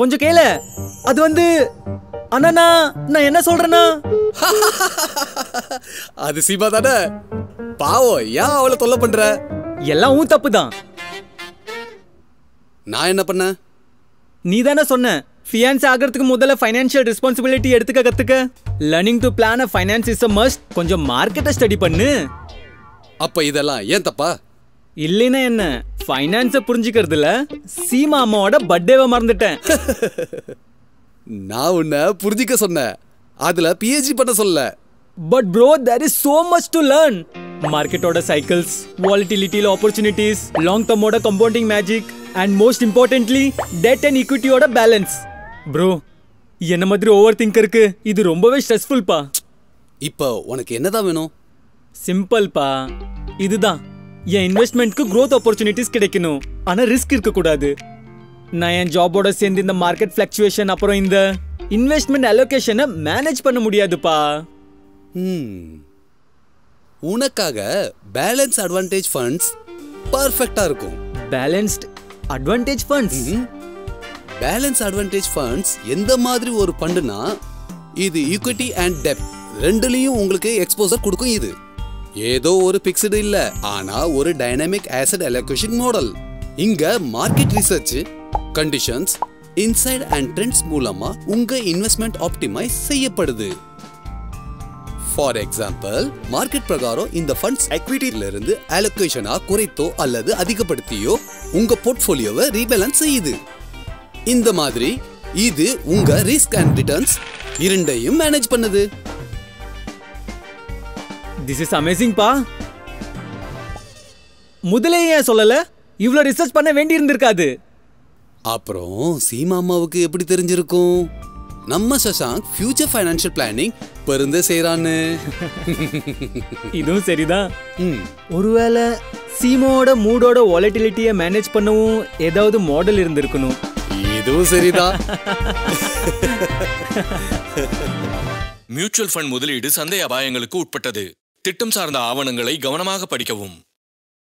கொஞ்சம் கேளு. அது வந்து அண்ணா நான் என்ன சொல்றேன்னா அது சீமா தானே. பாவம், ஏன் அவளை தொல்லை பண்ற? எல்லாம் உன் தப்பு தான். நான் என்ன பண்ண? நீ தானே சொன்ன ஃபியான்ஸ் ஆகிறதுக்கு முதல்ல ஃபைனான்ஷியல் ரெஸ்பான்சிபிலிட்டி எடுத்துக்க கத்துக்க. Learning to plan a finance is a must. கொஞ்சம் மார்க்கெட்டை ஸ்டடி பண்ணு. அப்ப இதெல்லாம் ஏன் தப்பா? இல்லைன்னா என்ன, ஃபைனான்ஸை புரிஞ்சுக்கிறதுல சீமா அம்மாவோட பர்த்டேவை மறந்துட்டேன். நான் உன்னை புரிஞ்சிக்க சொன்னேன், அதுல பிஹெச்டி பண்ண சொல்ல. But bro, there is so much to learn. Market cycles, volatility opportunities, long-term compounding magic, and most importantly, debt and equity balance. Bro, என்ன மாதிரி ஓவர் திங்கருக்கு இது ரொம்பவே ஸ்ட்ரெஸ்ஃபுல் பா. இப்போ உனக்கு என்னதான் வேணும்? சிம்பிள் பா, இதுதான். என் இன்வெஸ்ட்மெண்ட்க்கு growth opportunities கிடைக்கணும், ஆனா ரிஸ்க் இருக்க கூடாது. நான் என் ஜாபோட சேர்ந்து இந்த மார்க்கெட் ஃபிளக்சுவேஷன் அப்புறம் இந்த இன்வெஸ்ட்மெண்ட் அலோகேஷனை மேனேஜ் பண்ண முடியாதுப்பா. உனக்காக பேலன்ஸ் அட்வான்டேஜ் ஃபண்ட்ஸ் பர்ஃபெக்ட்டா இருக்கும். Balanced advantage funds? Balance advantage funds எந்த மாதிரி ஒரு ஃபண்டுனா, இது ஈக்விட்டி அண்ட் டெப்ட் ரெண்டுலயும் உங்களுக்கு எக்ஸ்போசர் கொடுக்கும். இது ஏதோ ஒரு பிக்ஸ்டு இல்ல, ஆனா ஒரு டைனமிக் ஆசெட் அலோகேஷன் மாடல். இங்க market research, conditions, inside and trends மூலமா உங்க இன்வெஸ்ட்மெண்ட் ஆப்டிமைஸ் செய்யப்படுது. ஃபார் எக்ஸாம்பிள், மார்க்கெட் பிரகாரம் இந்த ஃபண்ட்ஸ் எக்விட்டில இருந்து அலோகேஷனா குறைத்தோ அல்லது அதிகப்படுத்தியோ உங்க போர்ட்ஃபோலியோவை ரீபேலன்ஸ் செய்யுது. இந்த மாதிரி இது உங்க ரிஸ்க் அண்ட் ரிட்டர்ன்ஸ் இரண்டையும் மேனேஜ் பண்ணுது. திஸ் இஸ் அமேசிங் பா. முதலே ஏன் சொல்லல? இவ்ளோ ரிசர்ச் பண்ண வேண்டி இருந்திருக்காது. அப்புறம் சீமா அம்மாவுக்கு எப்படி தெரிஞ்சிருக்கும் நம்ம சசாங்க் ஃபியூச்சர் ஃபைனான்ஷியல் பிளானிங் பருந்து செய்றான்னு? இதுவும் சரிதான். ஒருவேளை சீமாவோட மூடோட வாலட்டிலிட்டியை மேனேஜ் பண்ணவும் ஏதாவது மாடல் இருந்திருக்கணும். இதுவும் சரிதான். மியூச்சுவல் ஃபண்ட் முதலீடு சந்தை அபாயங்களுக்கு உட்பட்டது. திட்டம் சார்ந்த ஆவணங்களை கவனமாக படிக்கவும்.